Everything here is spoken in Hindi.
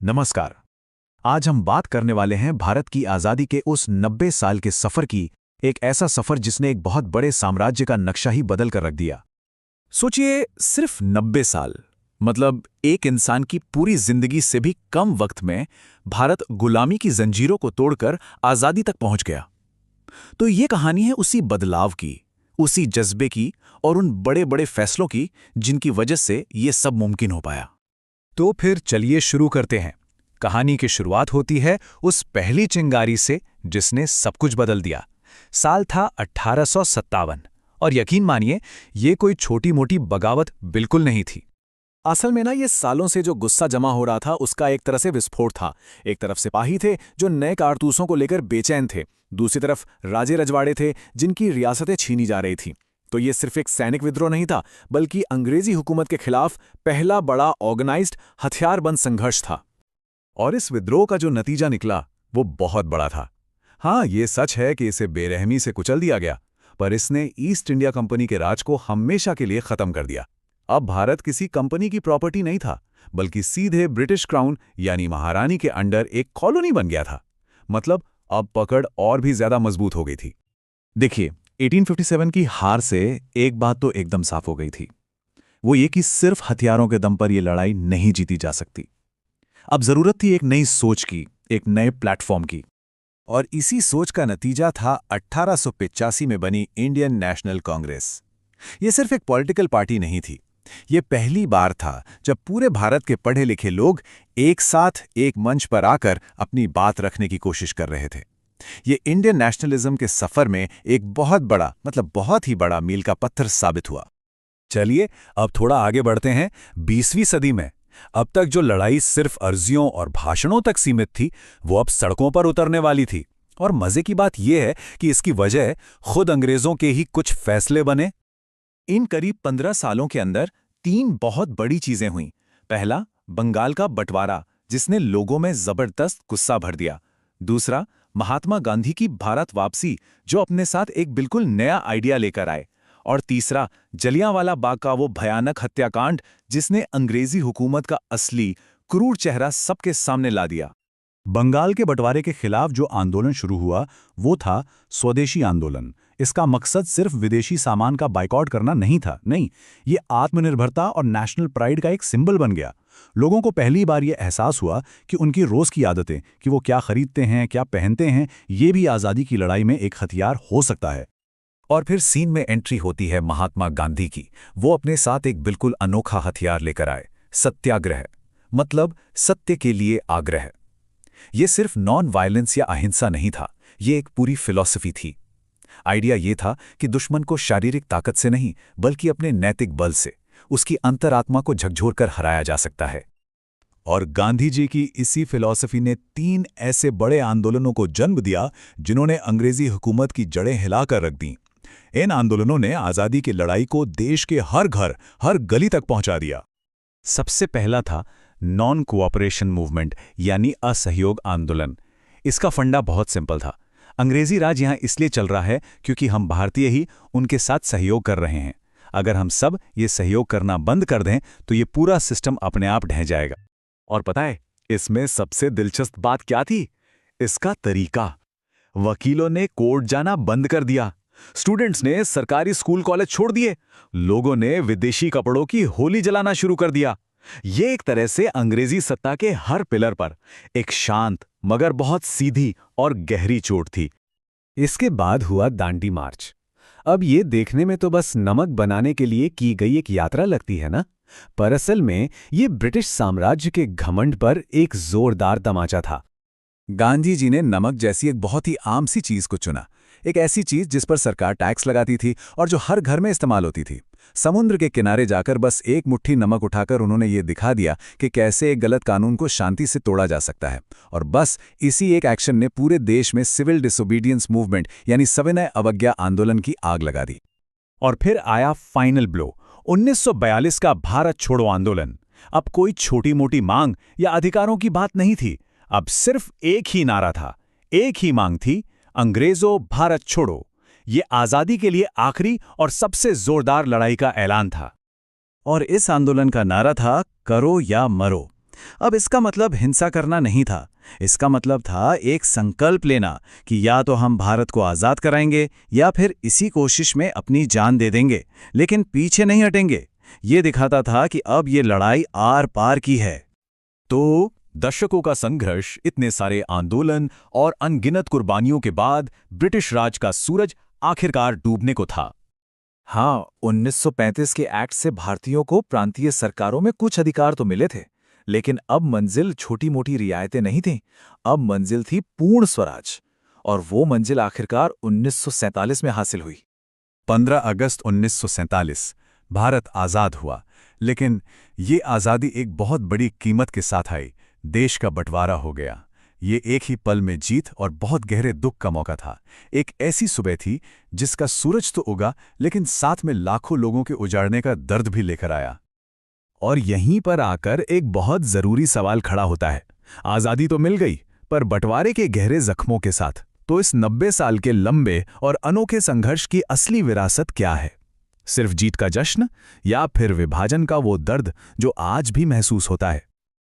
नमस्कार। आज हम बात करने वाले हैं भारत की आज़ादी के उस 90 साल के सफ़र की। एक ऐसा सफ़र जिसने एक बहुत बड़े साम्राज्य का नक्शा ही बदल कर रख दिया। सोचिए, सिर्फ 90 साल, मतलब एक इंसान की पूरी जिंदगी से भी कम वक्त में भारत गुलामी की जंजीरों को तोड़कर आज़ादी तक पहुंच गया। तो ये कहानी है उसी बदलाव की, उसी जज्बे की और उन बड़े बड़े फैसलों की जिनकी वजह से ये सब मुमकिन हो पाया। तो फिर चलिए शुरू करते हैं। कहानी की शुरुआत होती है उस पहली चिंगारी से जिसने सब कुछ बदल दिया। साल था 1857 और यकीन मानिए, ये कोई छोटी मोटी बगावत बिल्कुल नहीं थी। असल में ना, ये सालों से जो गुस्सा जमा हो रहा था उसका एक तरह से विस्फोट था। एक तरफ सिपाही थे जो नए कारतूसों को लेकर बेचैन थे, दूसरी तरफ राजे रजवाड़े थे जिनकी रियासतें छीनी जा रही थीं। तो ये सिर्फ एक सैनिक विद्रोह नहीं था, बल्कि अंग्रेजी हुकूमत के खिलाफ पहला बड़ा ऑर्गेनाइज्ड हथियारबंद संघर्ष था। और इस विद्रोह का जो नतीजा निकला वो बहुत बड़ा था। हाँ, ये सच है कि इसे बेरहमी से कुचल दिया गया, पर इसने ईस्ट इंडिया कंपनी के राज को हमेशा के लिए खत्म कर दिया। अब भारत किसी कंपनी की प्रॉपर्टी नहीं था, बल्कि सीधे ब्रिटिश क्राउन यानी महारानी के अंडर एक कॉलोनी बन गया था। मतलब अब पकड़ और भी ज्यादा मजबूत हो गई थी। देखिए, 1857 की हार से एक बात तो एकदम साफ हो गई थी। वो ये कि सिर्फ हथियारों के दम पर यह लड़ाई नहीं जीती जा सकती। अब जरूरत थी एक नई सोच की, एक नए प्लेटफॉर्म की। और इसी सोच का नतीजा था 1885 में बनी इंडियन नेशनल कांग्रेस। ये सिर्फ एक पॉलिटिकल पार्टी नहीं थी, ये पहली बार था जब पूरे भारत के पढ़े लिखे लोग एक साथ एक मंच पर आकर अपनी बात रखने की कोशिश कर रहे थे। ये इंडियन नेशनलिज्म के सफर में एक बहुत बड़ा, मतलब बहुत ही बड़ा मील का पत्थर साबित हुआ। चलिए अब थोड़ा आगे बढ़ते हैं 20वीं सदी में। अब तक जो लड़ाई सिर्फ अर्जियों और भाषणों तक सीमित थी, वो अब सड़कों पर उतरने वाली थी। और मजे की बात यह है कि इसकी वजह खुद अंग्रेजों के ही कुछ फैसले बने। इन करीब 15 सालों के अंदर 3 बहुत बड़ी चीजें हुईं। पहला, बंगाल का बंटवारा, जिसने लोगों में जबरदस्त गुस्सा भर दिया। दूसरा, महात्मा गांधी की भारत वापसी, जो अपने साथ एक बिल्कुल नया आइडिया लेकर आए। और तीसरा, जलियांवाला बाग का वो भयानक हत्याकांड, जिसने अंग्रेजी हुकूमत का असली क्रूर चेहरा सबके सामने ला दिया। बंगाल के बंटवारे के खिलाफ जो आंदोलन शुरू हुआ वो था स्वदेशी आंदोलन। इसका मकसद सिर्फ विदेशी सामान का बाइकआउट करना नहीं था, नहीं, ये आत्मनिर्भरता और नेशनल प्राइड का एक सिंबल बन गया। लोगों को पहली बार ये एहसास हुआ कि उनकी रोज की आदतें, कि वो क्या खरीदते हैं, क्या पहनते हैं, ये भी आज़ादी की लड़ाई में एक हथियार हो सकता है। और फिर सीन में एंट्री होती है महात्मा गांधी की। वो अपने साथ एक बिल्कुल अनोखा हथियार लेकर आए, सत्याग्रह, मतलब सत्य के लिए आग्रह। ये सिर्फ नॉन वायलेंस या अहिंसा नहीं था, ये एक पूरी फिलॉसफी थी। आइडिया ये था कि दुश्मन को शारीरिक ताकत से नहीं, बल्कि अपने नैतिक बल से, उसकी अंतरात्मा को झकझोरकर हराया जा सकता है। और गांधी जी की इसी फिलॉसफी ने 3 ऐसे बड़े आंदोलनों को जन्म दिया जिन्होंने अंग्रेजी हुकूमत की जड़ें हिलाकर रख दीं। इन आंदोलनों ने आज़ादी की लड़ाई को देश के हर घर, हर गली तक पहुंचा दिया। सबसे पहला था नॉन कोऑपरेशन मूवमेंट, यानी असहयोग आंदोलन। इसका फंडा बहुत सिंपल था। अंग्रेजी राज यहां इसलिए चल रहा है क्योंकि हम भारतीय ही उनके साथ सहयोग कर रहे हैं। अगर हम सब ये सहयोग करना बंद कर दें तो ये पूरा सिस्टम अपने आप ढह जाएगा। और पता है, इसमें सबसे दिलचस्प बात क्या थी? इसका तरीका। वकीलों ने कोर्ट जाना बंद कर दिया, स्टूडेंट्स ने सरकारी स्कूल कॉलेज छोड़ दिए, लोगों ने विदेशी कपड़ों की होली जलाना शुरू कर दिया। ये एक तरह से अंग्रेजी सत्ता के हर पिलर पर एक शांत मगर बहुत सीधी और गहरी चोट थी। इसके बाद हुआ दांडी मार्च। अब ये देखने में तो बस नमक बनाने के लिए की गई एक यात्रा लगती है ना, पर असल में ये ब्रिटिश साम्राज्य के घमंड पर एक जोरदार तमाचा था। गांधी जी ने नमक जैसी एक बहुत ही आम सी चीज को चुना, एक ऐसी चीज जिस पर सरकार टैक्स लगाती थी और जो हर घर में इस्तेमाल होती थी। समुद्र के किनारे जाकर बस एक मुट्ठी नमक उठाकर उन्होंने ये दिखा दिया कि कैसे एक गलत कानून को शांति से तोड़ा जा सकता है। और बस इसी एक एक्शन ने पूरे देश में सिविल डिसोबीडियंस मूवमेंट, यानी सविनय अवज्ञा आंदोलन की आग लगा दी। और फिर आया फाइनल ब्लो, 1942 का भारत छोड़ो आंदोलन। अब कोई छोटी मोटी मांग या अधिकारों की बात नहीं थी, अब सिर्फ एक ही नारा था, एक ही मांग थी, अंग्रेजों भारत छोड़ो। ये आजादी के लिए आखिरी और सबसे जोरदार लड़ाई का ऐलान था। और इस आंदोलन का नारा था, करो या मरो। अब इसका मतलब हिंसा करना नहीं था। इसका मतलब था एक संकल्प लेना कि या तो हम भारत को आज़ाद कराएंगे या फिर इसी कोशिश में अपनी जान दे देंगे, लेकिन पीछे नहीं हटेंगे। ये दिखाता था कि अब ये लड़ाई आर पार की है। तो दशकों का संघर्ष, इतने सारे आंदोलन और अनगिनत कुर्बानियों के बाद ब्रिटिश राज का सूरज आखिरकार डूबने को था। हाँ, 1935 के एक्ट से भारतीयों को प्रांतीय सरकारों में कुछ अधिकार तो मिले थे, लेकिन अब मंजिल छोटी मोटी रियायतें नहीं थीं। अब मंजिल थी पूर्ण स्वराज, और वो मंजिल आखिरकार 1947 में हासिल हुई। 15 अगस्त 1947 भारत आज़ाद हुआ, लेकिन ये आज़ादी एक बहुत बड़ी कीमत के साथ आई। देश का बंटवारा हो गया। ये एक ही पल में जीत और बहुत गहरे दुख का मौका था। एक ऐसी सुबह थी जिसका सूरज तो उगा, लेकिन साथ में लाखों लोगों के उजाड़ने का दर्द भी लेकर आया। और यहीं पर आकर एक बहुत ज़रूरी सवाल खड़ा होता है। आज़ादी तो मिल गई, पर बंटवारे के गहरे जख्मों के साथ। तो इस 90 साल के लंबे और अनोखे संघर्ष की असली विरासत क्या है? सिर्फ जीत का जश्न, या फिर विभाजन का वो दर्द जो आज भी महसूस होता है?